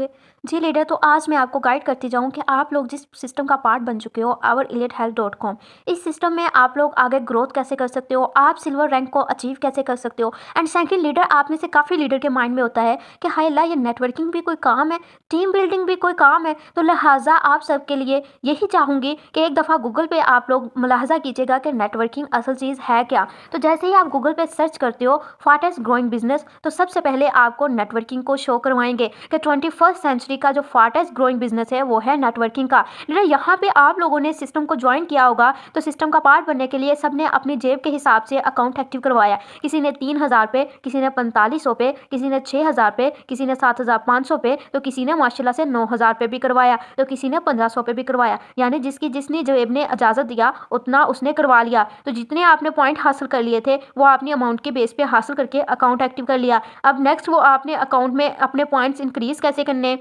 होंगे। जी लीडर, तो आज मैं आपको गाइड करती जाऊँ कि आप लोग जिस सिस्टम का पार्ट बन चुके हो OurEliteHealth.com, इस सिस्टम में आप लोग आगे ग्रोथ कैसे कर सकते हो, आप सिल्वर रैंक को अचीव कैसे कर सकते हो। एंड सेकंड लीडर, आप में से काफ़ी लीडर के माइंड में होता है कि हाय अल्लाह, ये नेटवर्किंग भी कोई काम है, टीम बिल्डिंग भी कोई काम है। तो लिहाजा आप सबके लिए यही चाहूँगी कि एक दफ़ा गूगल पे आप लोग मुलाहजा कीजिएगा कि नेटवर्किंग असल चीज़ है क्या। तो जैसे ही आप गूगल पे सर्च करते हो फास्टेस्ट ग्रोइंग बिजनेस, तो सबसे पहले आपको नेटवर्किंग को शो करवाएंगे कि 21st सेंचुरी का जो फास्टेस्ट ग्रोइंग बिजनेस है वो है नेटवर्किंग का। लीडर, यहाँ पे आप लोगों ने सिस्टम को ज्वाइन किया होगा, तो सिस्टम का पार्ट बनने के लिए सबने अपनी जेब के हिसाब से अकाउंट एक्टिव करवाया। किसी ने 3,000 पे, किसी ने 4500 पे, किसी ने 6,000 पे, किसी ने 7,500 पे, तो किसी ने माशाल्लाह से 9,000 पे भी करवाया, तो किसी ने 1,500 पे भी करवाया। यानी जिसकी जिसने जेब ने इजाज़त दिया उतना उसने करवा लिया। तो जितने आपने पॉइंट हासिल कर लिए थे वो आपने अमाउंट के बेस पे हासिल करके अकाउंट एक्टिव कर लिया। अब नेक्स्ट वो आपने अकाउंट में अपने पॉइंट्स इंक्रीज कैसे करने,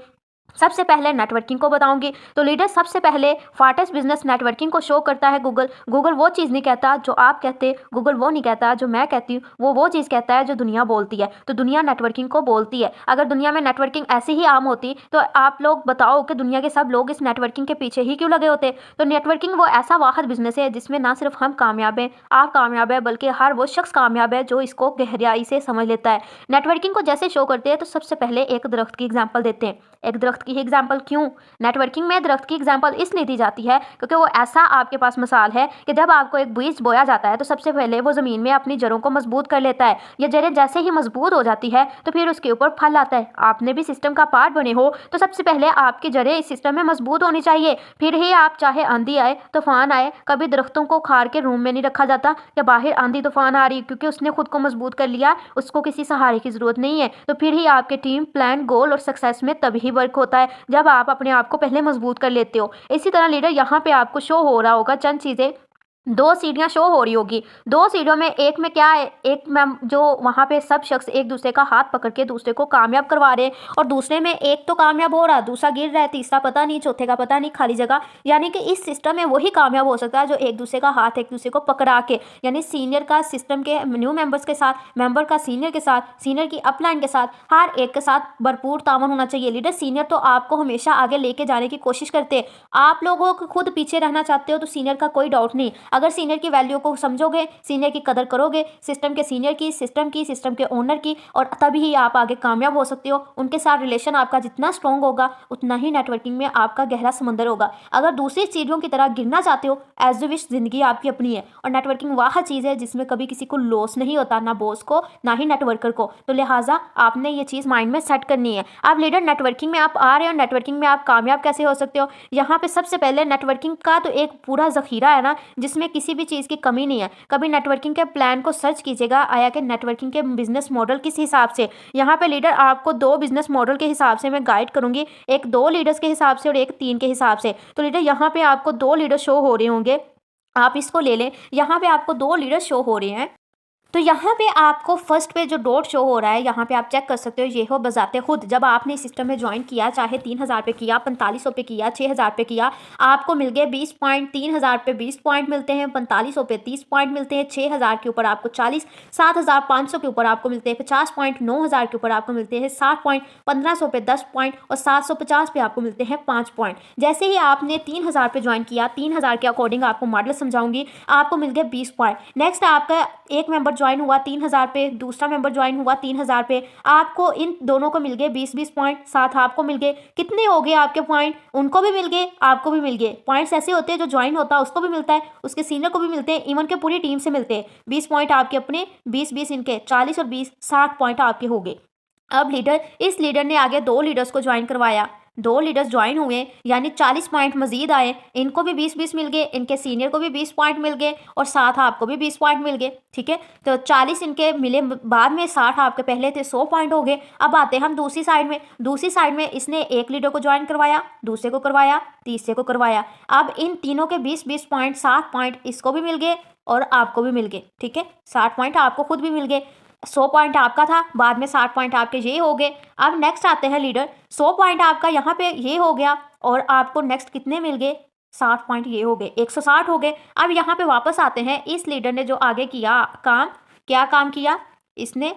सबसे पहले नेटवर्किंग को बताऊंगी। तो लीडर, सबसे पहले फास्टेस्ट बिजनेस नेटवर्किंग को शो करता है गूगल। गूगल वो चीज़ नहीं कहता जो आप कहते, गूगल वो नहीं कहता जो मैं कहती हूँ, वो चीज़ कहता है जो दुनिया बोलती है। तो दुनिया नेटवर्किंग को बोलती है। अगर दुनिया में नेटवर्किंग ऐसी ही आम होती तो आप लोग बताओ कि दुनिया के सब लोग इस नेटवर्किंग के पीछे ही क्यों लगे होते। तो नेटवर्किंग वो ऐसा वाहिद बिजनेस है जिसमें ना सिर्फ हम कामयाब हैं, आप कामयाब है, बल्कि हर वो शख्स कामयाब है जो इसको गहराई से समझ लेता है। नेटवर्किंग को जैसे शो करते हैं तो सबसे पहले एक दरख्त की एग्जाम्पल देते हैं। एक दरख्त की एग्जाम्पल क्यों? नेटवर्किंग में दरख्त की एग्जाम्पल इसलिए दी जाती है क्योंकि वो ऐसा आपके पास मिसाल है कि जब आपको एक बीज बोया जाता है तो सबसे पहले वो ज़मीन में अपनी जड़ों को मजबूत कर लेता है। ये जड़ें जैसे ही मजबूत हो जाती है तो फिर उसके ऊपर फल आता है। आपने भी सिस्टम का पार्ट बने हो तो सबसे पहले आपकी जड़ें इस सिस्टम में मजबूत होनी चाहिए, फिर ही आप चाहे आंधी आए तूफान आए, कभी दरख्तों को खार के रूम में नहीं रखा जाता या बाहर आंधी तूफान आ रही, क्योंकि उसने खुद को मजबूत कर लिया, उसको किसी सहारे की जरूरत नहीं है। तो फिर ही आपके टीम प्लान गोल और सक्सेस में तभी वर्क होता है जब आप अपने आप को पहले मजबूत कर लेते हो। इसी तरह लीडर, यहाँ पे आपको शो हो रहा होगा चंद चीज़ें, दो सीढ़ियाँ शो हो रही होगी। दो सीढ़ियों में एक में क्या है, एक में जो वहाँ पे सब शख्स एक दूसरे का हाथ पकड़ के दूसरे को कामयाब करवा रहे हैं, और दूसरे में एक तो कामयाब हो रहा है, दूसरा गिर रहा है, तीसरा पता नहीं, चौथे का पता नहीं, खाली जगह। यानी कि इस सिस्टम में वही कामयाब हो सकता है जो एक दूसरे का हाथ एक दूसरे को पकड़ा के, यानी सीनियर का सिस्टम के न्यू मेंबर्स के साथ, मेंबर का सीनियर के साथ, सीनियर की अपलाइन के साथ, हर एक के साथ भरपूर तावन होना चाहिए। लीडर, सीनियर तो आपको हमेशा आगे लेके जाने की कोशिश करते हैं। आप लोगों को खुद पीछे रहना चाहते हो तो सीनियर का कोई डाउट नहीं। अगर सीनियर की वैल्यू को समझोगे, सीनियर की कदर करोगे, सिस्टम के सीनियर की, सिस्टम के ओनर की, और तभी ही आप आगे कामयाब हो सकते हो। उनके साथ रिलेशन आपका जितना स्ट्रॉन्ग होगा उतना ही नेटवर्किंग में आपका गहरा समंदर होगा। अगर दूसरी चीज़ों की तरह गिरना चाहते हो, एज विश, जिंदगी आपकी अपनी है, और नेटवर्किंग वह चीज़ है जिसमें कभी किसी को लॉस नहीं होता, ना बॉस को ना ही नेटवर्कर को। तो लिहाजा आपने ये चीज़ माइंड में सेट करनी है। अब लीडर, नेटवर्किंग में आप आ रहे हो, नेटवर्किंग में आप कामयाब कैसे हो सकते हो? यहाँ पे सबसे पहले नेटवर्किंग का तो एक पूरा जखीरा है ना, जिसमें किसी भी चीज़ की कमी नहीं है। कभी नेटवर्किंग के प्लान को सर्च कीजिएगा, आया कि नेटवर्किंग के बिजनेस मॉडल किस हिसाब से। यहाँ पे लीडर आपको दो बिजनेस मॉडल के हिसाब से मैं गाइड करूंगी, एक 2 लीडर्स के हिसाब से और एक 3 के हिसाब से। तो लीडर, यहाँ पे आपको 2 लीडर शो हो रहे होंगे, आप इसको ले लें। यहाँ पे आपको 2 लीडर शो हो रहे हैं। तो यहाँ पे आपको फर्स्ट पे जो डॉट शो हो रहा है, यहाँ पे आप चेक कर सकते हो, ये हो बजाते खुद जब आपने सिस्टम में ज्वाइन किया, चाहे 3,000 पे किया, 4500 पे किया, 6,000 पे किया, आपको मिल गए 20 पॉइंट। 3,000 पे 20 पॉइंट मिलते हैं, 4500 पे 30 पॉइंट मिलते हैं, 6,000 के ऊपर आपको 40, 7,500 के ऊपर आपको मिलते हैं 50 पॉइंट, 9,000 के ऊपर आपको मिलते हैं 60 पॉइंट, 1,500 पे 10 पॉइंट और 750 पे आपको मिलते हैं 5 पॉइंट। जैसे ही आपने 3,000 पे ज्वाइन किया, 3,000 के अकॉर्डिंग आपको मॉडल समझाऊंगी, आपको मिल गए 20 पॉइंट। नेक्स्ट आपका एक मेंबर ज्वाइन हुआ 3,000 पे, दूसरा मेंबर ज्वाइन हुआ 3,000 पे, आपको इन दोनों को मिल गए 20-20 पॉइंट, साथ आपको मिल गए। कितने हो गए आपके पॉइंट? उनको भी मिल गए, आपको भी मिल गए। पॉइंट्स ऐसे होते हैं जो ज्वाइन होता है उसको भी मिलता है, उसके सीनियर को भी मिलते हैं, इवन के पूरी टीम से मिलते हैं। 20 पॉइंट आपके अपने, 20-20 इनके, 40 और 20, 60 पॉइंट आपके हो गए। अब लीडर, इस लीडर ने आगे 2 लीडर्स को ज्वाइन करवाया, 2 लीडर्स ज्वाइन हुए, यानी 40 पॉइंट मजीद आए, इनको भी 20-20 मिल गए, इनके सीनियर को भी 20 पॉइंट मिल गए और साथ आपको भी 20 पॉइंट मिल गए। ठीक है, तो 40 इनके मिले, बाद में 60 आपके पहले थे, 100 पॉइंट हो गए। अब आते हैं हम दूसरी साइड में। दूसरी साइड में इसने एक लीडर को ज्वाइन करवाया, दूसरे को करवाया, तीसरे को करवाया। अब इन तीनों के 20-20 पॉइंट, 60 पॉइंट इसको भी मिल गए और आपको भी मिल गए। ठीक है, 60 पॉइंट आपको खुद भी मिल गए, 100 पॉइंट आपका था, बाद में 60 पॉइंट आपके ये हो गए। अब नेक्स्ट आते हैं लीडर, 100 पॉइंट आपका यहाँ पे ये हो गया और आपको नेक्स्ट कितने मिल गए? 60 पॉइंट ये हो गए, 160 हो गए। अब यहाँ पे वापस आते हैं, इस लीडर ने जो आगे किया काम, क्या काम किया इसने?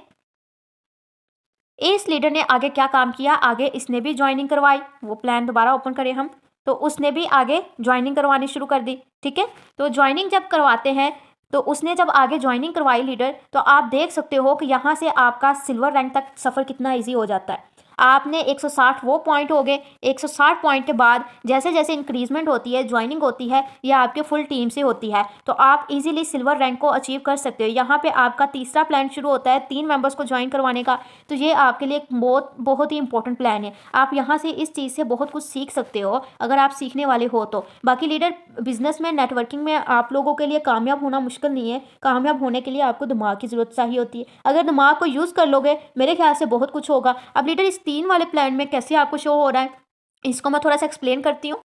इस लीडर ने आगे क्या काम किया, आगे इसने भी ज्वाइनिंग करवाई, वो प्लान दोबारा ओपन करें हम, तो उसने भी आगे ज्वाइनिंग करवानी शुरू कर दी। ठीक है, तो ज्वाइनिंग जब करवाते हैं तो उसने जब आगे ज्वाइनिंग करवाई लीडर, तो आप देख सकते हो कि यहाँ से आपका सिल्वर रैंक तक सफ़र कितना ईजी हो जाता है। आपने 160 वो पॉइंट हो गए, 160 पॉइंट के बाद जैसे जैसे इंक्रीजमेंट होती है, ज्वाइनिंग होती है, या आपके फुल टीम से होती है, तो आप इजीली सिल्वर रैंक को अचीव कर सकते हो। यहाँ पे आपका तीसरा प्लान शुरू होता है 3 मेंबर्स को ज्वाइन करवाने का, तो ये आपके लिए एक बहुत बहुत ही इंपॉर्टेंट प्लान है। आप यहाँ से इस चीज़ से बहुत कुछ सीख सकते हो अगर आप सीखने वाले हो तो। बाकी लीडर, बिजनेस में, नेटवर्किंग में आप लोगों के लिए कामयाब होना मुश्किल नहीं है। कामयाब होने के लिए आपको दिमाग की ज़रूरत चाहिए होती है। अगर दिमाग को यूज़ कर लोगे, मेरे ख्याल से बहुत कुछ होगा। अब लीडर, इस 3 वाले प्लान में कैसे आपको शो हो रहा है, इसको मैं थोड़ा सा एक्सप्लेन करती हूँ।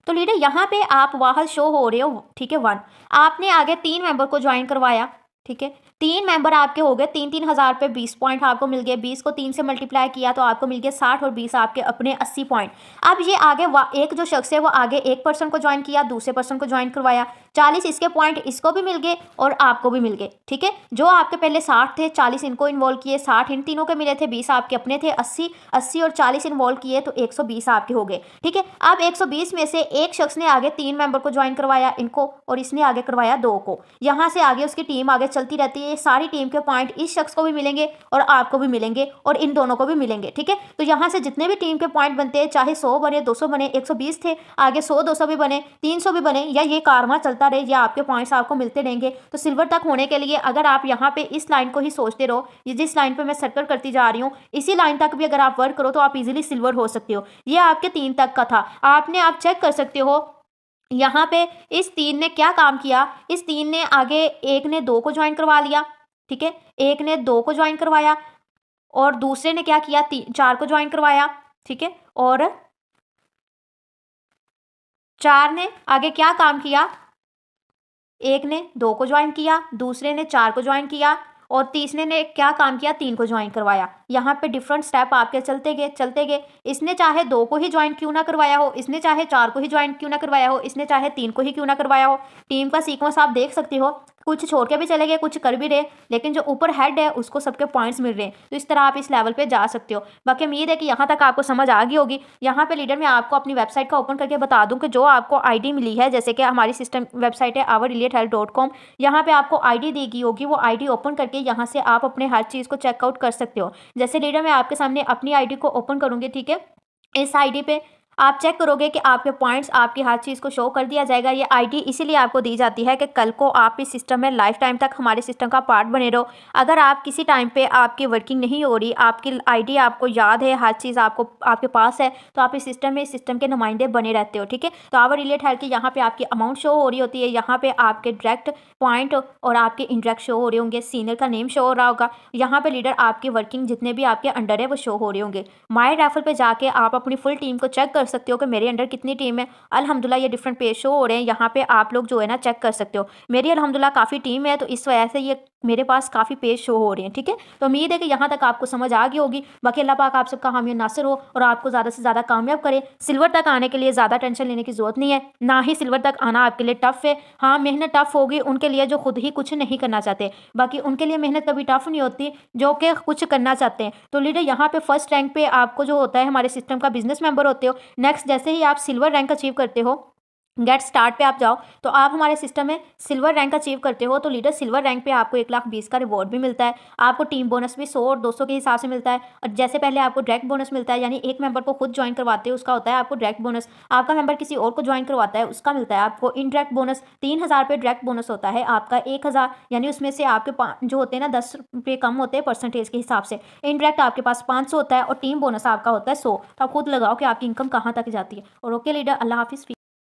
तो लीडर, यहाँ पे आप वाहल शो हो रहे हो, ठीक है, 1। आपने आगे 3 मेंबर को ज्वाइन करवाया, ठीक है, 3 मेंबर आपके हो गए, 3-3 हज़ार पे 20 पॉइंट आपको मिल गए। 20 को 3 से मल्टीप्लाई किया तो आपको मिल गया 60, और 20 आपके अपने 80 पॉइंट। अब ये आगे एक जो शख्स है वो आगे एक पर्सन को ज्वाइन किया, दूसरे पर्सन को ज्वाइन करवाया, 40 इसके पॉइंट इसको भी मिल गए और आपको भी मिल गए। ठीक है, जो आपके पहले 60 थे, 40 इनको इन्वॉल्व किए, 60 इन तीनों के मिले थे, 20 आपके अपने थे, 80 और 40 इन्वॉल्व किए तो 120 आपके हो गए। ठीक है, अब 120 में से एक शख्स ने आगे 3 मेंबर को ज्वाइन करवाया, इनको, और इसने आगे करवाया 2 को। यहाँ से आगे उसकी टीम आगे चलती रहती है। सारी टीम के पॉइंट इस शख्स को भी मिलेंगे और आपको भी मिलेंगे और इन दोनों को भी मिलेंगे। ठीक है, तो यहाँ से जितने भी टीम के पॉइंट बनते हैं, चाहे 100 बने, 200 बने, 120 थे, आगे 100, 200 भी बने, 300 भी बने, या ये कारवां चलता रहे, या आपके पॉइंट्स आपको मिलते रहेंगे। तो सिल्वर तक होने के लिए अगर आप यहाँ पे इस लाइन को ही सोचते रहो, ये जिस लाइन पे मैं सर्कल करती जा रही हूँ, इसी लाइन तक भी अगर आप वर्क करो तो आप इजीली सिल्वर हो सकते हो। ये आपके 3 तक का था। आप चेक कर सकते हो यहाँ पे इस 3 ने क्या काम किया। इस 3 ने आगे, एक ने 2 को ज्वाइन करवा लिया, ठीक है, एक ने 2 को ज्वाइन करवाया, और दूसरे ने क्या किया, 4 को ज्वाइन करवाया, ठीक है, और 4 ने आगे क्या काम किया, एक ने 2 को ज्वाइन किया, दूसरे ने 4 को ज्वाइन किया, और तीसरे ने क्या काम किया, 3 को ज्वाइन करवाया। यहाँ पे डिफरेंट स्टेप आपके चलते गए। इसने चाहे 2 को ही ज्वाइन क्यों ना करवाया हो, इसने चाहे 4 को ही ज्वाइन क्यों ना करवाया हो, इसने चाहे 3 को ही क्यों ना करवाया हो। टीम का सीक्वेंस आप देख सकते हो, कुछ छोड़ के भी चले गए, कुछ कर भी रहे, लेकिन जो ऊपर हेड है उसको सबके पॉइंट्स मिल रहे हैं। तो इस तरह आप इस लेवल पे जा सकते हो। बाकी उम्मीद है कि यहाँ तक आपको समझ आ गई होगी। यहाँ पे लीडर मैं आपको अपनी वेबसाइट का ओपन करके बता दूं कि जो आपको आईडी मिली है, जैसे कि हमारी सिस्टम वेबसाइट है ourelatehell.com, यहाँ पे आपको आईडी दी गई होगी। वो आईडी ओपन करके यहाँ से आप अपने हर चीज़ को चेकआउट कर सकते हो। जैसे लीडर मैं आपके सामने अपनी आईडी को ओपन करूँगी, ठीक है, इस आईडी पे आप चेक करोगे कि आपके पॉइंट्स, आपकी हर चीज़ को शो कर दिया जाएगा। ये आईडी इसीलिए आपको दी जाती है कि कल को आप इस सिस्टम में लाइफ टाइम तक हमारे सिस्टम का पार्ट बने रहो। अगर आप किसी टाइम पे आपकी वर्किंग नहीं हो रही, आपकी आईडी आपको याद है, हर चीज़ आपको आपके पास है, तो आप इस सिस्टम के नुमाइंदे बने रहते हो। ठीक है, तो आवर रिलेट हेल्थ की यहाँ पे आपकी अमाउंट शो हो रही होती है, यहाँ पे आपके डायरेक्ट पॉइंट और आपके इंडायरेक्ट शो हो रहे होंगे, सीनियर का नेम शो हो रहा होगा, यहाँ पे लीडर आपकी वर्किंग जितने भी आपके अंडर है वो शो हो रहे होंगे। माई रेफर पे जाके आप अपनी फुल टीम को चेक कर सकते हो कि मेरे अंडर कितनी टीम है। अल्हम्दुलिल्लाह ये डिफरेंट पेज शो हो रहे हैं, यहाँ पे आप लोग जो है ना चेक कर सकते हो। मेरी अल्हम्दुलिल्लाह काफ़ी टीम है, तो इस वजह से ये मेरे पास काफ़ी पेज शो हो रहे हैं। ठीक है, तो उम्मीद है कि यहाँ तक आपको समझ आ गई होगी। बाकी अल्लाह पाक आप सबका हामी नासिर हो और आपको ज़्यादा से ज़्यादा कामयाब करे। सिल्वर तक आने के लिए ज़्यादा टेंशन लेने की ज़रूरत नहीं है, ना ही सिल्वर तक आना आपके लिए टफ़ है। हाँ, मेहनत टफ़ होगी उनके लिए जो खुद ही कुछ नहीं करना चाहते, बाकी उनके लिए मेहनत कभी टफ़ नहीं होती जो कि कुछ करना चाहते हैं। तो लीडर यहाँ पे फर्स्ट रैंक पे आपको जो होता है हमारे सिस्टम का बिजनेस मेंबर होते हो। नेक्स्ट जैसे ही आप सिल्वर रैंक अचीव करते हो, गेट स्टार्ट पे आप जाओ तो आप हमारे सिस्टम में सिल्वर रैंक अचीव करते हो, तो लीडर सिल्वर रैंक पे आपको 1,20,000 का रिवॉर्ड भी मिलता है। आपको टीम बोनस भी 100 और 200 के हिसाब से मिलता है। और जैसे पहले आपको डायरेक्ट बोनस मिलता है, यानी एक मेंबर को खुद ज्वाइन करवाते हो उसका होता है आपको डायरेक्ट बोनस। आपका मेंबर किसी और को ज्वाइन करवाता है उसका मिलता है आपको इनडायरेक्ट बोनस। 3,000 पे डायरेक्ट बोनस होता है आपका 1,000, यानी उसमें से आपके जो होते हैं ना 10 रुपये कम होते हैं परसेंटेज के हिसाब से। इनडायरेक्ट आपके पास 500 होता है और टीम बोनस आपका होता है 100। तो आप खुद लगाओ कि आपकी इनकम कहाँ तक जाती है। और ओके लीडर, अल्लाह हाफिज़।